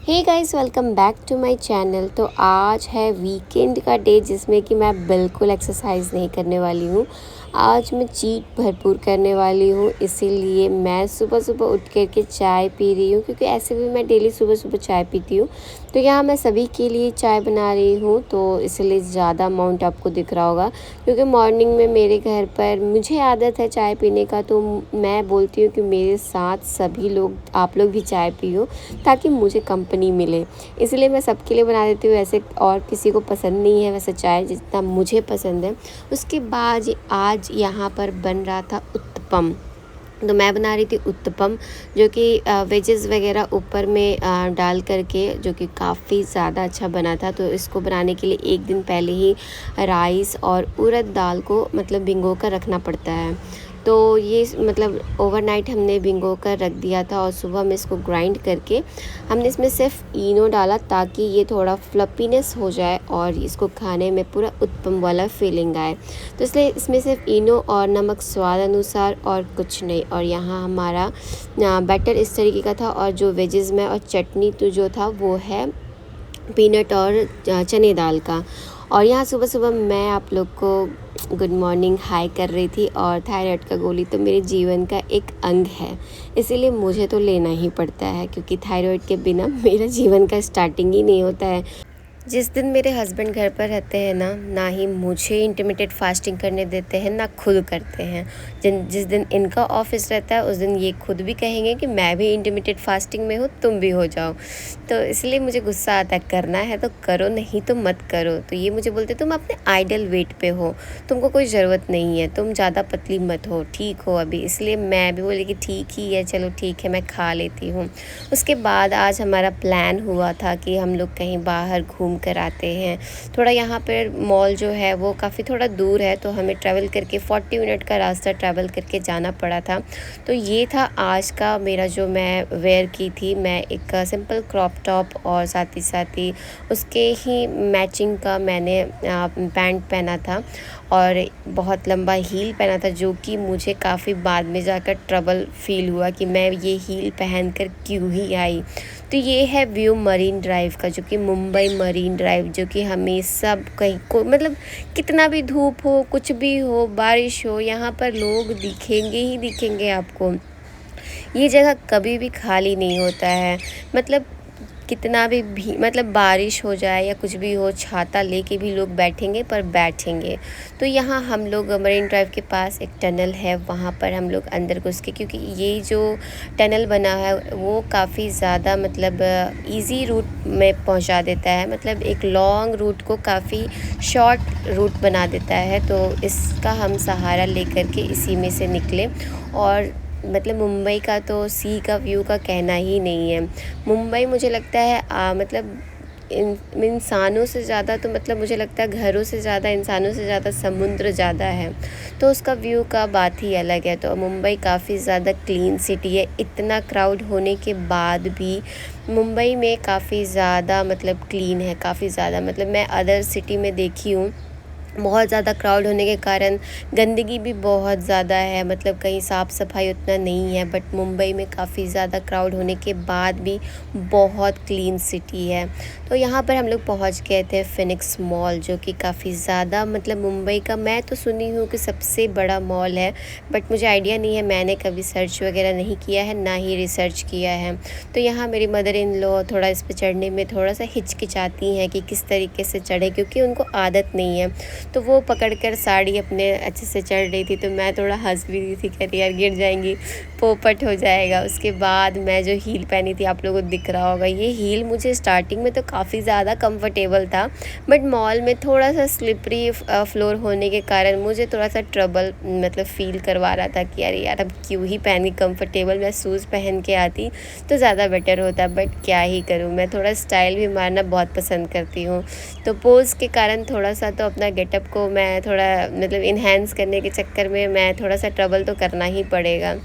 Hey guys, welcome back to my channel. तो आज है वीकेंड का डे जिसमें कि मैं बिल्कुल एक्सरसाइज नहीं करने वाली हूँ। आज मैं चीट भरपूर करने वाली हूँ, इसीलिए मैं सुबह सुबह उठ कर के चाय पी रही हूँ, क्योंकि ऐसे भी मैं डेली सुबह सुबह चाय पीती हूँ। तो यहाँ मैं सभी के लिए चाय बना रही हूँ, तो इसलिए ज़्यादा अमाउंट आपको दिख रहा होगा, क्योंकि मॉर्निंग में मेरे घर पर मुझे आदत है चाय पीने का। तो मैं बोलती हूँ कि मेरे साथ सभी लोग, आप लोग भी चाय पियो, ताकि मुझे कंपनी मिले। इसलिए मैं सबके लिए बना देती हूँ, ऐसे और किसी को पसंद नहीं है वैसे चाय जितना मुझे पसंद है। उसके बाद आज यहाँ पर बन रहा था उत्तपम। तो मैं बना रही थी उत्तपम, जो कि वेजेस वगैरह ऊपर में डाल करके, जो कि काफ़ी ज़्यादा अच्छा बना था। तो इसको बनाने के लिए एक दिन पहले ही राइस और उड़द दाल को मतलब भिगो कर रखना पड़ता है। तो ये मतलब ओवरनाइट हमने भिगो कर रख दिया था, और सुबह में इसको ग्राइंड करके हमने इसमें सिर्फ इनो डाला, ताकि ये थोड़ा फ्लपीनेस हो जाए और इसको खाने में पूरा उत्तपम वाला फीलिंग आए। तो इसलिए इसमें सिर्फ इनो और नमक स्वाद अनुसार, और कुछ नहीं। और यहाँ हमारा बैटर इस तरीके का था, और जो वेजेस में और चटनी तो जो था वो है पीनट और चने दाल का। और यहाँ सुबह सुबह मैं आप लोग को गुड मॉर्निंग हाई कर रही थी। और थायराइड का गोली तो मेरे जीवन का एक अंग है, इसीलिए मुझे तो लेना ही पड़ता है, क्योंकि थायराइड के बिना मेरा जीवन का स्टार्टिंग ही नहीं होता है। जिस दिन मेरे हस्बैंड घर पर रहते हैं ना ही मुझे इंटरमिटेट फास्टिंग करने देते हैं, ना खुद करते हैं। जिस दिन इनका ऑफिस रहता है उस दिन ये खुद भी कहेंगे कि मैं भी इंटरमिटेट फास्टिंग में हूँ, तुम भी हो जाओ। तो इसलिए मुझे गुस्सा आता है, करना है तो करो, नहीं तो मत करो। तो ये मुझे बोलते तुम अपने आइडल वेट पे हो, तुमको कोई ज़रूरत नहीं है, तुम ज़्यादा पतली मत हो, ठीक हो अभी। इसलिए मैं भी बोली कि ठीक ही है, चलो ठीक है, मैं खा लेती हूँ। उसके बाद आज हमारा प्लान हुआ था कि हम लोग कहीं बाहर घूम कर आते हैं। थोड़ा यहाँ पर मॉल जो है वो काफ़ी थोड़ा दूर है, तो हमें ट्रैवल करके 40 मिनट का रास्ता ट्रैवल करके जाना पड़ा था। तो ये था आज का मेरा, जो मैं वेयर की थी। मैं एक सिंपल क्रॉप टॉप और साथ ही उसके ही मैचिंग का मैंने पैंट पहना था, और बहुत लंबा हील पहना था, जो कि मुझे काफ़ी बाद में जाकर ट्रबल फील हुआ कि मैं ये हील पहनकर क्यों ही आई। तो ये है व्यू मरीन ड्राइव का, जो कि मुंबई मरीन ड्राइव, जो कि हमेशा कहीं को मतलब कितना भी धूप हो, कुछ भी हो, बारिश हो, यहाँ पर लोग दिखेंगे ही दिखेंगे आपको। ये जगह कभी भी खाली नहीं होता है। मतलब कितना भी मतलब बारिश हो जाए या कुछ भी हो, छाता लेके भी लोग बैठेंगे पर बैठेंगे। तो यहाँ हम लोग मरीन ड्राइव के पास एक टनल है, वहाँ पर हम लोग अंदर घुस के, क्योंकि ये जो टनल बना है वो काफ़ी ज़्यादा मतलब इजी रूट में पहुँचा देता है, मतलब एक लॉन्ग रूट को काफ़ी शॉर्ट रूट बना देता है। तो इसका हम सहारा लेकर के इसी में से निकले। और मतलब मुंबई का तो सी का व्यू का कहना ही नहीं है। मुंबई मुझे लगता है मतलब इंसानों से ज़्यादा, तो मतलब मुझे लगता है घरों से ज़्यादा, इंसानों से ज़्यादा समुद्र ज़्यादा है, तो उसका व्यू का बात ही अलग है। तो मुंबई काफ़ी ज़्यादा क्लीन सिटी है। इतना क्राउड होने के बाद भी मुंबई में काफ़ी ज़्यादा मतलब क्लीन है, काफ़ी ज़्यादा। मतलब मैं अदर सिटी में देखी हूँ, बहुत ज़्यादा क्राउड होने के कारण गंदगी भी बहुत ज़्यादा है, मतलब कहीं साफ़ सफाई उतना नहीं है। बट मुंबई में काफ़ी ज़्यादा क्राउड होने के बाद भी बहुत क्लीन सिटी है। तो यहाँ पर हम लोग पहुँच गए थे फिनिक्स मॉल, जो कि काफ़ी ज़्यादा मतलब मुंबई का, मैं तो सुनी हूँ कि सबसे बड़ा मॉल है, बट मुझे आइडिया नहीं है, मैंने कभी सर्च वगैरह नहीं किया है, ना ही रिसर्च किया है। तो यहाँ मेरी मदर इन लॉ थोड़ा इस पर चढ़ने में थोड़ा सा हिचकिचाती हैं कि किस तरीके से चढ़े, क्योंकि उनको आदत नहीं है। तो वो पकड़कर साड़ी अपने अच्छे से चढ़ रही थी, तो मैं थोड़ा हंस भी रही थी, कहती यार गिर जाएंगी, पोपट हो जाएगा। उसके बाद मैं जो हील पहनी थी, आप लोगों को दिख रहा होगा, ये हील मुझे स्टार्टिंग में तो काफ़ी ज़्यादा कंफर्टेबल था, बट मॉल में थोड़ा सा स्लिपरी फ्लोर होने के कारण मुझे थोड़ा सा ट्रबल मतलब फ़ील करवा रहा था कि यार अब क्यों ही पहनी कंफर्टेबल, मैं शूज़ पहन के आती तो ज़्यादा बेटर होता। बट क्या ही करूँ, मैं थोड़ा स्टाइल भी मारना बहुत पसंद करती हूँ। तो पोज़ के कारण थोड़ा सा तो अपना गेटअप को मैं थोड़ा मतलब इन्हेंस करने के चक्कर में मैं थोड़ा सा ट्रबल तो करना ही पड़ेगा।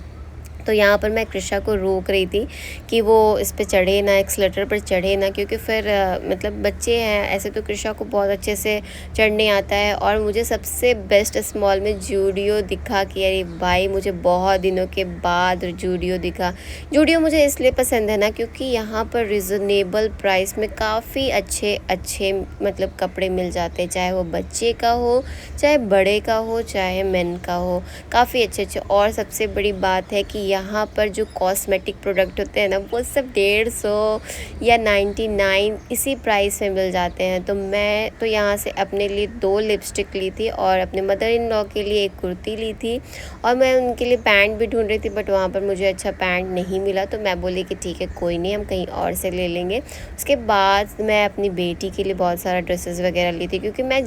तो यहाँ पर मैं कृषा को रोक रही थी कि वो इस पे चढ़े ना, एक्सलेटर पर चढ़े ना, क्योंकि फिर मतलब बच्चे हैं। ऐसे तो कृषा को बहुत अच्छे से चढ़ने आता है। और मुझे सबसे बेस्ट स्मॉल में जूडियो दिखा कि अरे भाई, मुझे बहुत दिनों के बाद जूडियो दिखा। जूडियो मुझे इसलिए पसंद है ना, क्योंकि यहाँ पर रिजनेबल प्राइस में काफ़ी अच्छे अच्छे मतलब कपड़े मिल जाते हैं, चाहे वो बच्चे का हो, चाहे बड़े का हो, चाहे मेन का हो, काफ़ी अच्छे अच्छे। और सबसे बड़ी बात है कि यहाँ पर जो कॉस्मेटिक प्रोडक्ट होते हैं ना, वो सब 150 या 99 इसी प्राइस में मिल जाते हैं। तो मैं तो यहाँ से अपने लिए 2 लिपस्टिक ली थी और अपने मदर इन लॉ के लिए एक कुर्ती ली थी। और मैं उनके लिए पैंट भी ढूंढ रही थी, बट वहाँ पर मुझे अच्छा पैंट नहीं मिला। तो मैं बोली कि ठीक है, कोई नहीं, हम कहीं और से ले लेंगे। उसके बाद मैं अपनी बेटी के लिए बहुत सारा ड्रेसेस वगैरह ली थी, क्योंकि मैं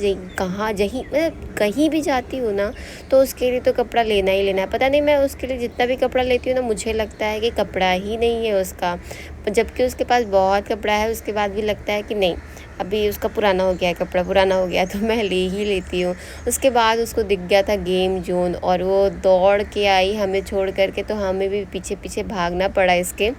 कहीं भी जाती हूँ ना, तो उसके लिए तो कपड़ा लेना ही लेना है। पता नहीं, मैं उसके लिए जितना भी कपड़ा लेती हूँ ना, मुझे लगता है कि कपड़ा ही नहीं है उसका, जबकि उसके पास बहुत कपड़ा है। उसके बाद भी लगता है कि नहीं, अभी उसका पुराना हो गया है, कपड़ा पुराना हो गया है, तो मैं ले ही लेती हूँ। उसके बाद उसको दिख गया था गेम जोन और वो दौड़ के आई हमें छोड़ करके, तो हमें भी पीछे पीछे भागना पड़ा इसके।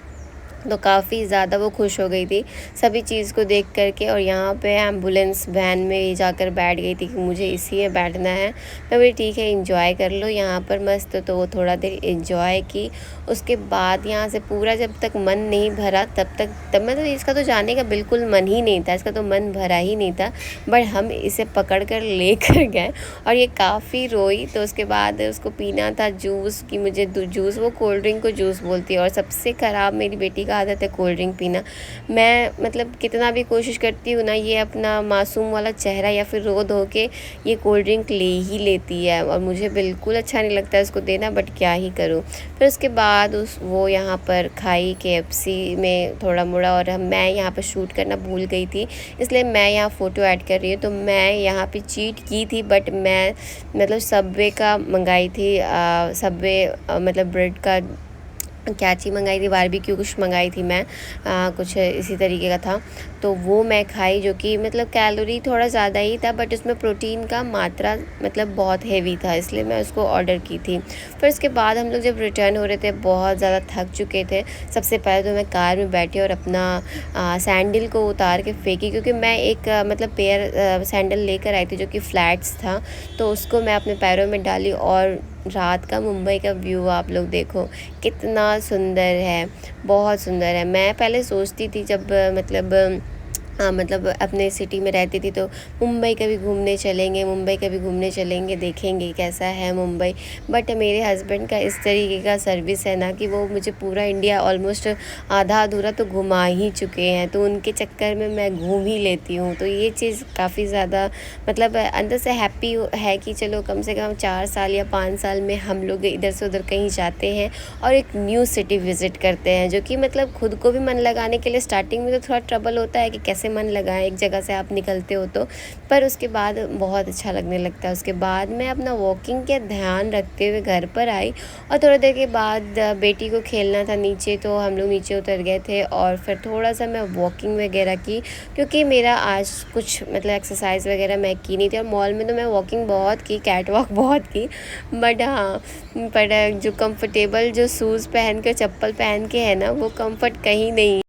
तो काफ़ी ज़्यादा वो खुश हो गई थी सभी चीज़ को देख करके। और यहाँ पे एम्बुलेंस वैन में जाकर बैठ गई थी कि मुझे इसी में बैठना है। मैं बोली ठीक है, एंजॉय कर लो यहाँ पर मस्त। तो वो थोड़ा देर एंजॉय की। उसके बाद यहाँ से पूरा जब तक मन नहीं भरा तब मतलब इसका तो जाने का बिल्कुल मन ही नहीं था, इसका तो मन भरा ही नहीं था। बट हम इसे पकड़ कर लेकर गए और ये काफ़ी रोई। तो उसके बाद उसको पीना था जूस, कि मुझे जूस, वो कोल्ड ड्रिंक को जूस बोलती है। और सबसे ख़राब मेरी बेटी का आदत है कोल्ड ड्रिंक पीना। मैं मतलब कितना भी कोशिश करती हूँ ना, ये अपना मासूम वाला चेहरा या फिर रो धो के ये कोल्ड ड्रिंक ले ही लेती है। और मुझे बिल्कुल अच्छा नहीं लगता इसको देना, बट क्या ही करूँ। फिर उसके बाद वो यहाँ पर खाई KFC में थोड़ा मोड़ा। और मैं यहाँ पर शूट करना भूल गई थी, इसलिए मैं यहाँ फ़ोटो ऐड कर रही हूँ। तो मैं यहाँ पे चीट की थी, बट मैं मतलब सबवे का मंगाई थी, सबवे मतलब ब्रेड का क्या चीज़ मंगाई थी, बारबेक्यू कुछ मंगाई थी मैं, कुछ इसी तरीके का था। तो वो मैं खाई, जो कि मतलब कैलोरी थोड़ा ज़्यादा ही था, बट उसमें प्रोटीन का मात्रा मतलब बहुत हेवी था, इसलिए मैं उसको ऑर्डर की थी। फिर उसके बाद हम लोग जब रिटर्न हो रहे थे, बहुत ज़्यादा थक चुके थे। सबसे पहले तो मैं कार में बैठी और अपना सैंडल को उतार के फेंकी, क्योंकि मैं एक मतलब पेयर सैंडल लेकर आई थी जो कि फ्लैट्स था। तो उसको मैं अपने पैरों में डाली और रात का मुंबई का व्यू आप लोग देखो कितना सुंदर है, बहुत सुंदर है। मैं पहले सोचती थी जब मतलब अपने सिटी में रहती थी, तो मुंबई कभी घूमने चलेंगे, देखेंगे कैसा है मुंबई। बट मेरे हस्बैंड का इस तरीके का सर्विस है ना, कि वो मुझे पूरा इंडिया ऑलमोस्ट आधा अधूरा तो घुमा ही चुके हैं, तो उनके चक्कर में मैं घूम ही लेती हूँ। तो ये चीज़ काफ़ी ज़्यादा मतलब अंदर से हैप्पी है कि चलो कम से कम 4 साल या 5 साल में हम लोग इधर से उधर कहीं जाते हैं और एक न्यू सिटी विज़िट करते हैं, जो कि मतलब खुद को भी मन लगाने के लिए स्टार्टिंग में तो थोड़ा ट्रबल होता है कि कैसे मन लगाएं एक जगह से आप निकलते हो तो, पर उसके बाद बहुत अच्छा लगने लगता है। उसके बाद मैं अपना वॉकिंग का ध्यान रखते हुए घर पर आई और थोड़ी देर के बाद बेटी को खेलना था नीचे, तो हम लोग नीचे उतर गए थे और फिर थोड़ा सा मैं वॉकिंग वगैरह की, क्योंकि मेरा आज कुछ मतलब एक्सरसाइज वगैरह मैं की नहीं थी। और मॉल में तो मैं वॉकिंग बहुत की, कैट वॉक बहुत की, बट हाँ, पर जो कंफर्टेबल जो शूज़ पहन के चप्पल पहन के है ना, वो कंफर्ट कहीं नहीं।